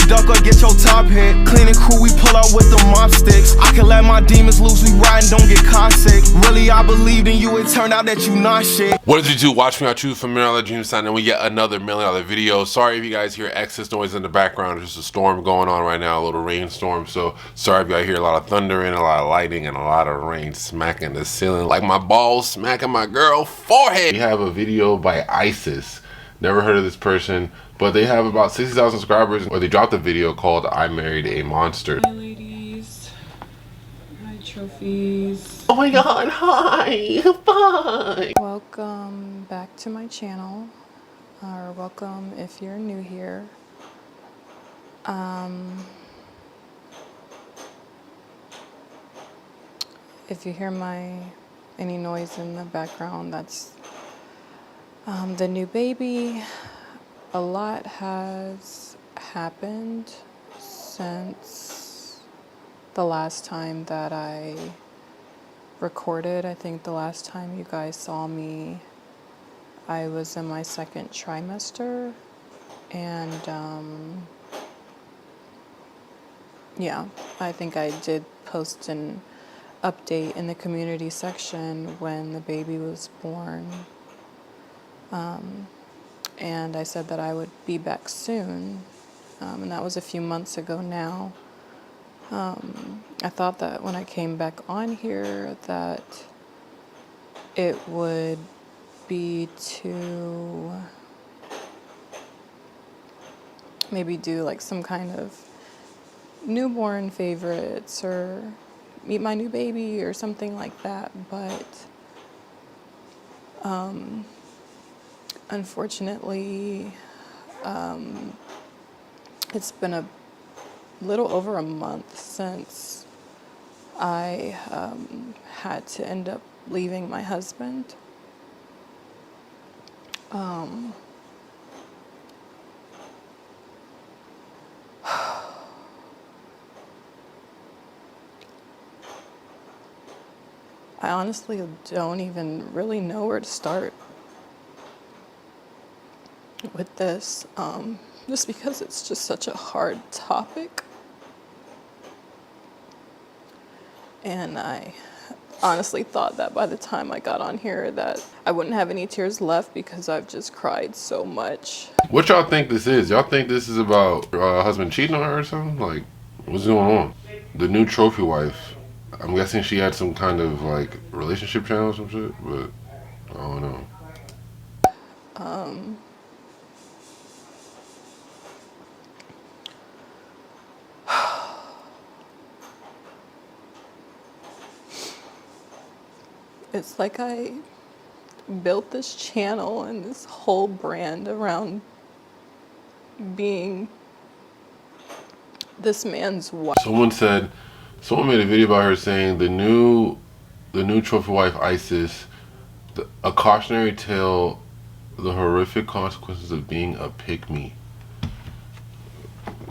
duck or get your top hit. Clean and crew, we pull out with the mop sticks. I can let my demons loose, we ride and don't get car sick. Really, I believed in you, it turned out that you not shit. What did you do? Watch me, I choose from $1 Million Dream Sign, and we get another $1 Million video. Sorry if you guys hear excess noise in the background. There's just a storm going on right now, a little rainstorm. So sorry if you guys hear a lot of thunder and a lot of lightning and a lot of rain smacking the ceiling like my balls smacking my girl forehead. We have a video by ISIS. Never heard of this person, but they have about 60,000 subscribers, or they dropped a video called I Married a Monster. Hi ladies, hi trophies. Oh my god, hi, bye. Welcome back to my channel, or welcome if you're new here. If you hear any noise in the background, that's the new baby. A lot has happened since the last time that I recorded. I think the last time you guys saw me, I was in my second trimester, and yeah, I think I did post an update in the community section when the baby was born. And I said that I would be back soon, and that was a few months ago now. I thought that when I came back on here that it would be to maybe do like some kind of newborn favorites or meet my new baby or something like that, but unfortunately, it's been a little over a month since I had to end up leaving my husband. I honestly don't even really know where to start with this, just because it's just such a hard topic. And I honestly thought that by the time I got on here that I wouldn't have any tears left because I've just cried so much. What y'all think this is? Y'all think this is about husband cheating on her or something? Like, what's going on? The new trophy wife. I'm guessing she had some kind of like relationship channel or some shit, but I don't know. It's like I built this channel and this whole brand around being this man's wife. Someone made a video about her saying the new trophy wife ISIS, a cautionary tale, the horrific consequences of being a pick-me.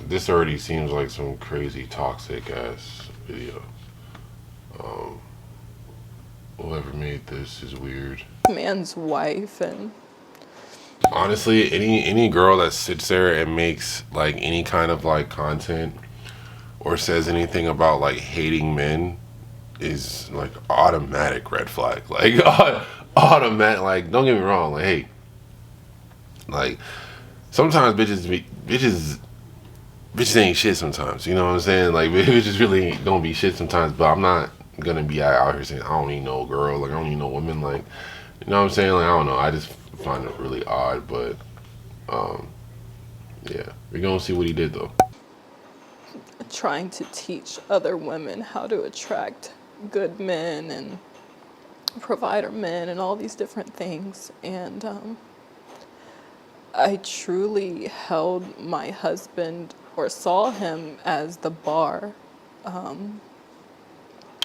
This already seems like some crazy toxic ass video. Whoever made this is weird. Man's wife. And honestly, any girl that sits there and makes like any kind of like content or says anything about like hating men is like automatic red flag. Like automatic. Like, don't get me wrong. Like, hey, like sometimes bitches ain't shit sometimes. You know what I'm saying? Like, bitches really don't be shit sometimes. But I'm not gonna be out here saying I don't need no girl. Like, I don't need no woman. Like, you know what I'm saying? Like, I don't know. I just find it really odd. But yeah, we're gonna see what he did though. trying to teach other women how to attract good men and provider men and all these different things. And I truly held my husband, or saw him as the bar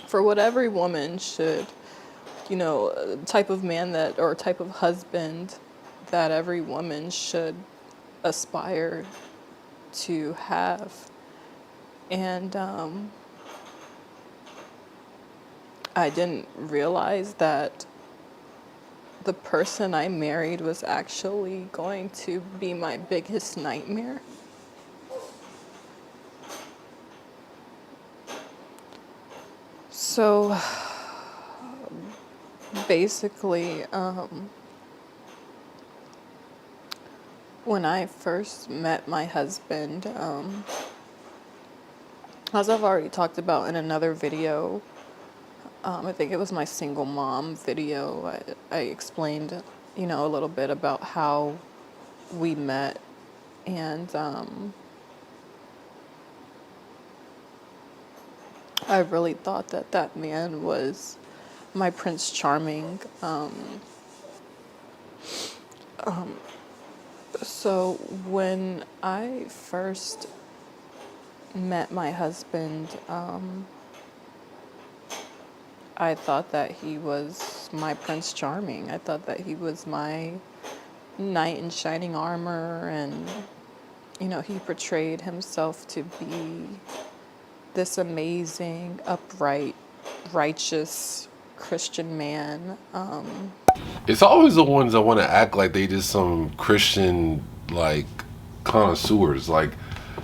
for what every woman should, you know, type of man that, or type of husband that every woman should aspire to have. And I didn't realize that the person I married was actually going to be my biggest nightmare. So basically, when I first met my husband, as I've already talked about in another video, I think it was my single mom video, I explained, a little bit about how we met. And I really thought that that man was my Prince Charming. So when I first met my husband, I thought that he was my Prince Charming. I thought that he was my knight in shining armor, and he portrayed himself to be this amazing, upright, righteous Christian man. It's always the ones that want to act like they just some Christian like connoisseurs. Like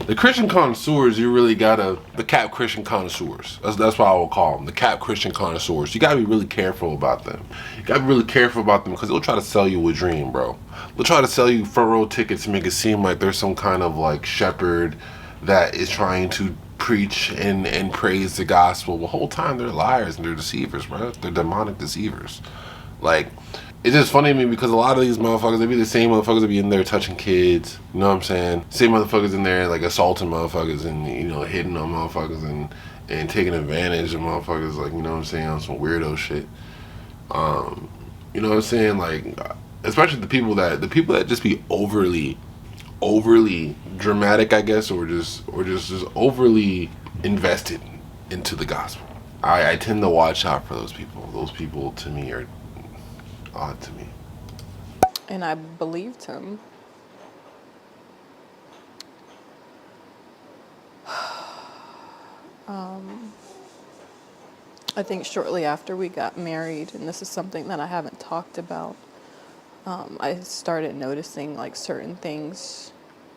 the Christian connoisseurs, you really gotta the cap Christian connoisseurs. That's what I will call them, the cap Christian connoisseurs. You gotta be really careful about them. You gotta be really careful about them because they'll try to sell you a dream, bro. They'll try to sell you front row tickets to make it seem like there's some kind of like shepherd that is trying to preach and praise the gospel. The whole time they're liars and they're deceivers, bro. They're demonic deceivers. Like, it's just funny to me because a lot of these motherfuckers, they be the same motherfuckers that be in there touching kids. You know what I'm saying? Same motherfuckers in there like assaulting motherfuckers and, hitting on motherfuckers and taking advantage of motherfuckers, like, you know what I'm saying, on some weirdo shit. You know what I'm saying? Like, especially the people that just be overly dramatic, I guess, or just overly invested into the gospel. I tend to watch out for those people. Those people to me are odd to me. And I believed him. I think shortly after we got married, and this is something that I haven't talked about, I started noticing like certain things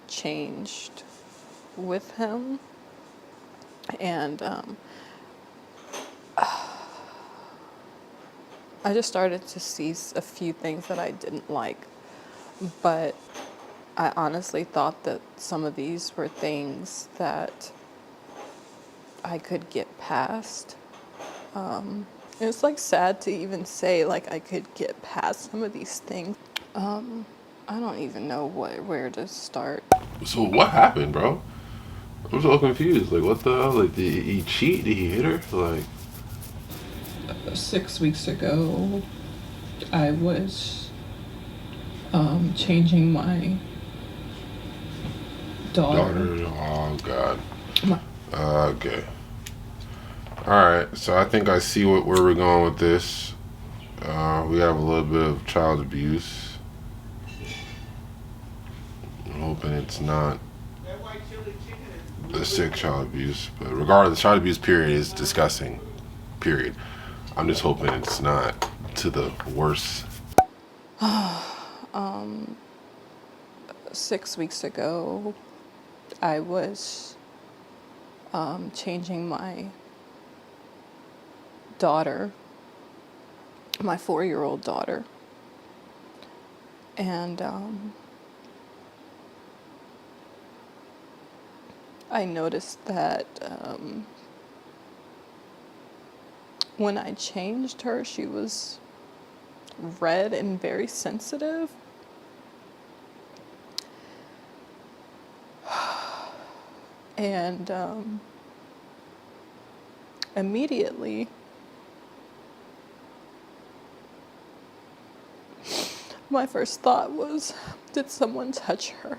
changed with him. And I just started to see a few things that I didn't like. But I honestly thought that some of these were things that I could get past. It's like sad to even say like I could get past some of these things. I don't even know where to start. So what happened, bro? I'm so confused. Like, what the hell? Like, did he cheat? Did he hit her? Like, 6 weeks ago, I was changing my daughter. oh God. My- Okay. Alright, so I think I see where we're going with this. We have a little bit of child abuse. I'm hoping it's not the sick child abuse. But regardless, child abuse, period, is disgusting. Period. I'm just hoping it's not to the worst. 6 weeks ago, I was changing my daughter, my 4-year-old daughter, and I noticed that when I changed her, she was red and very sensitive. And immediately, my first thought was, did someone touch her?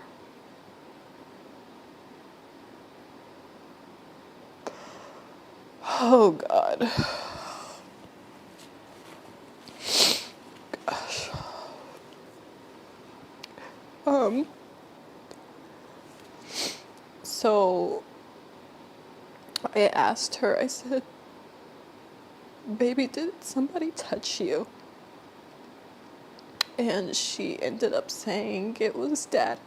Oh God. Gosh. So I asked her, I said, baby, did somebody touch you? And she ended up saying it was Daddy.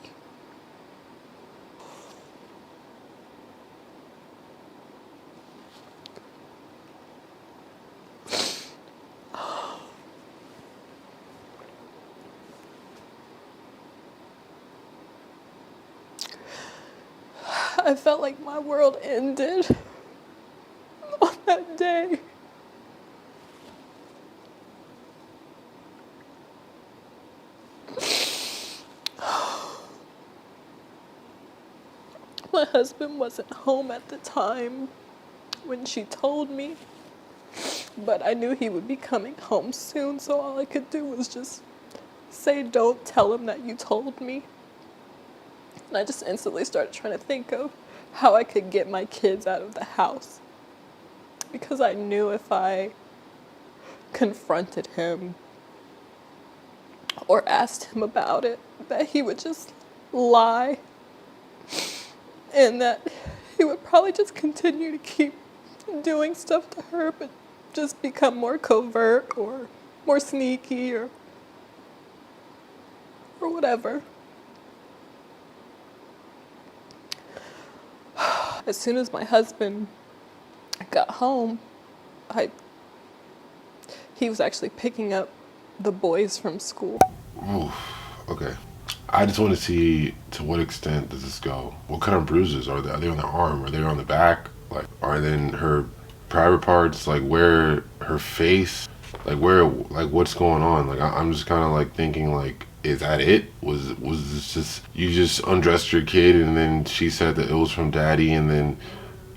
I felt like my world ended on that day. My husband wasn't home at the time when she told me, but I knew he would be coming home soon, so all I could do was just say, "Don't tell him that you told me." And I just instantly started trying to think of how I could get my kids out of the house, because I knew if I confronted him or asked him about it, that he would just lie, and that he would probably just continue to keep doing stuff to her, but just become more covert or more sneaky or whatever. As soon as my husband got home, he was actually picking up the boys from school. Oof. Okay. I just want to see, to what extent does this go? What kind of bruises are they? Are they on the arm? Are they on the back? Like, are they in her private parts? Like, where her face? Like, where? Like, what's going on? Like, I'm just kind of like thinking, like, is that it? Was this just, you just undressed your kid and then she said that it was from daddy, and then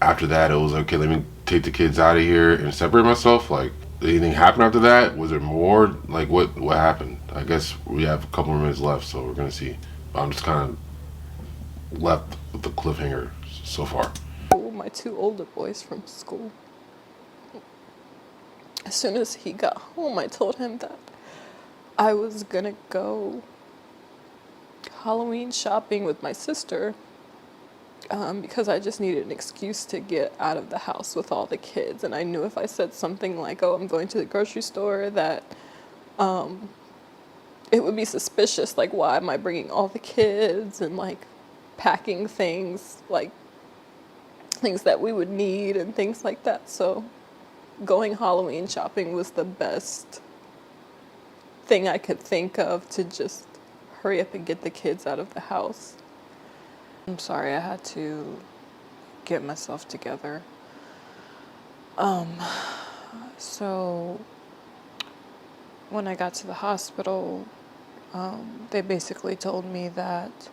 after that it was okay, let me take the kids out of here and separate myself? Like, did anything happen after that? Was there more? Like, what happened? I guess we have a couple more minutes left, so we're gonna see. I'm just kind of left with the cliffhanger so far. My two older boys from school. As soon as he got home, I told him that I was gonna go Halloween shopping with my sister, because I just needed an excuse to get out of the house with all the kids. And I knew if I said something like, "Oh, I'm going to the grocery store," that it would be suspicious. Like, why am I bringing all the kids and like packing things, like things that we would need and things like that. So going Halloween shopping was the best thing I could think of to just hurry up and get the kids out of the house. I'm sorry, I had to get myself together. So when I got to the hospital, they basically told me that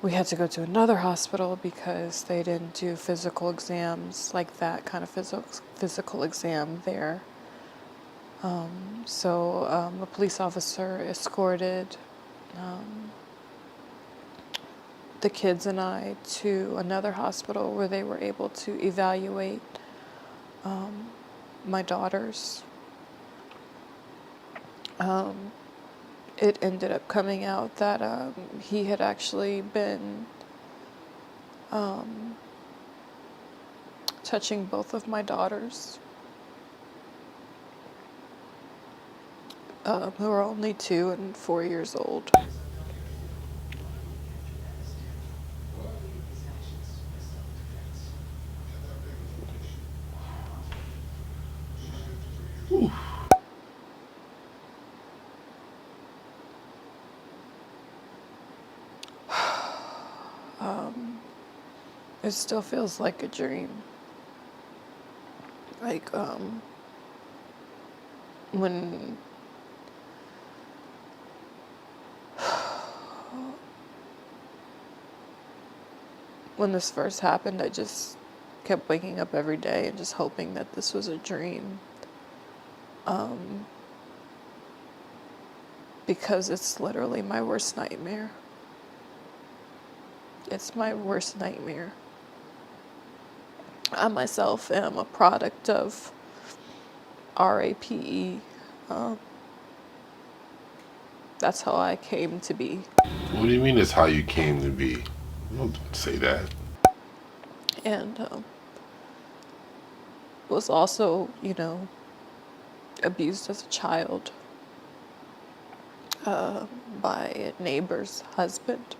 we had to go to another hospital because they didn't do physical exams, like that kind of physical exam there. So a police officer escorted the kids and I to another hospital where they were able to evaluate my daughters. It ended up coming out that he had actually been touching both of my daughters, who are only 2 and 4 years old. It still feels like a dream. Like, when this first happened, I just kept waking up every day and just hoping that this was a dream. Because it's literally my worst nightmare. It's my worst nightmare. I myself am a product of RAPE. That's how I came to be. What do you mean that's how you came to be? Don't say that. And was also, abused as a child by a neighbor's husband.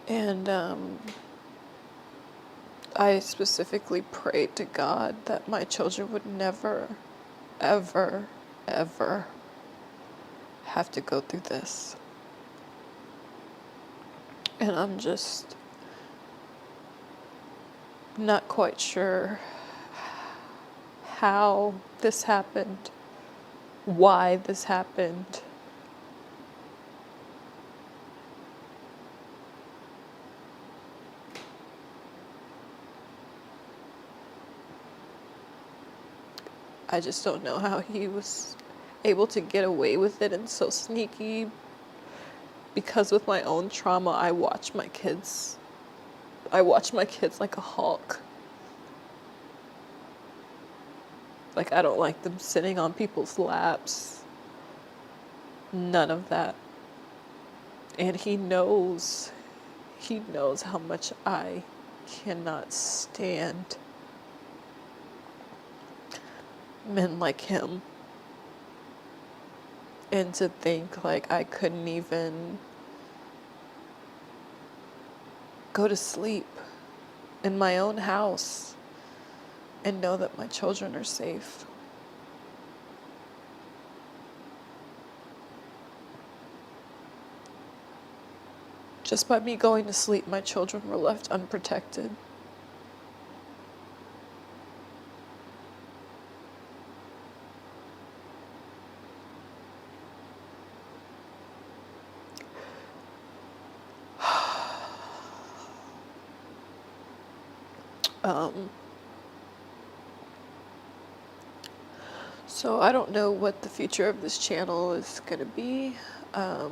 And I specifically prayed to God that my children would never, ever, ever have to go through this. And I'm just not quite sure how this happened, why this happened. I just don't know how he was able to get away with it and so sneaky, because with my own trauma, I watch my kids like a hawk. Like, I don't like them sitting on people's laps. None of that. And he knows how much I cannot stand men like him. And to think like I couldn't even go to sleep in my own house and know that my children are safe. Just by me going to sleep, my children were left unprotected. So I don't know what the future of this channel is going to be. I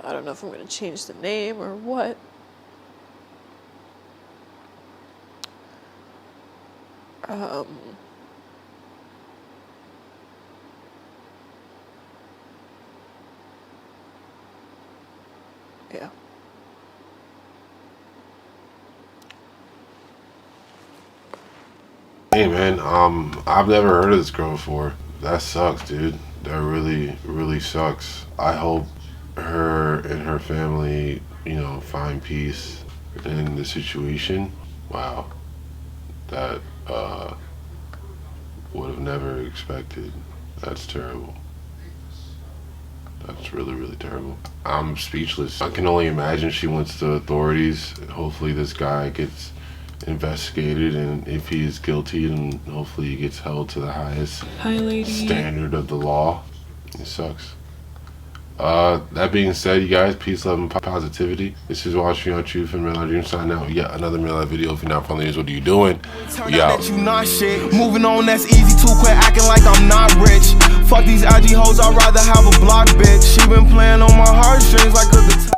don't know if I'm going to change the name or what. Yeah. Hey man, I've never heard of this girl before. That sucks, dude. That really, really sucks. I hope her and her family, find peace in the situation. Wow. That, would have never expected. That's terrible. That's really, really terrible. I'm speechless. I can only imagine she went to the authorities. Hopefully this guy gets investigated, and if he is guilty, then hopefully he gets held to the highest standard of the law. It sucks. That being said, you guys, peace, love, and positivity. This is Watching Your Truth and Real Life Dream. Signing out. Yet another Real Life video. If you're not following this, what are you doing? We out. You not shit. Moving on, that's easy too. Quit acting like I'm not rich. Fuck these IG hoes, I'd rather have a block bitch. She been playing on my heartstrings like a guitar.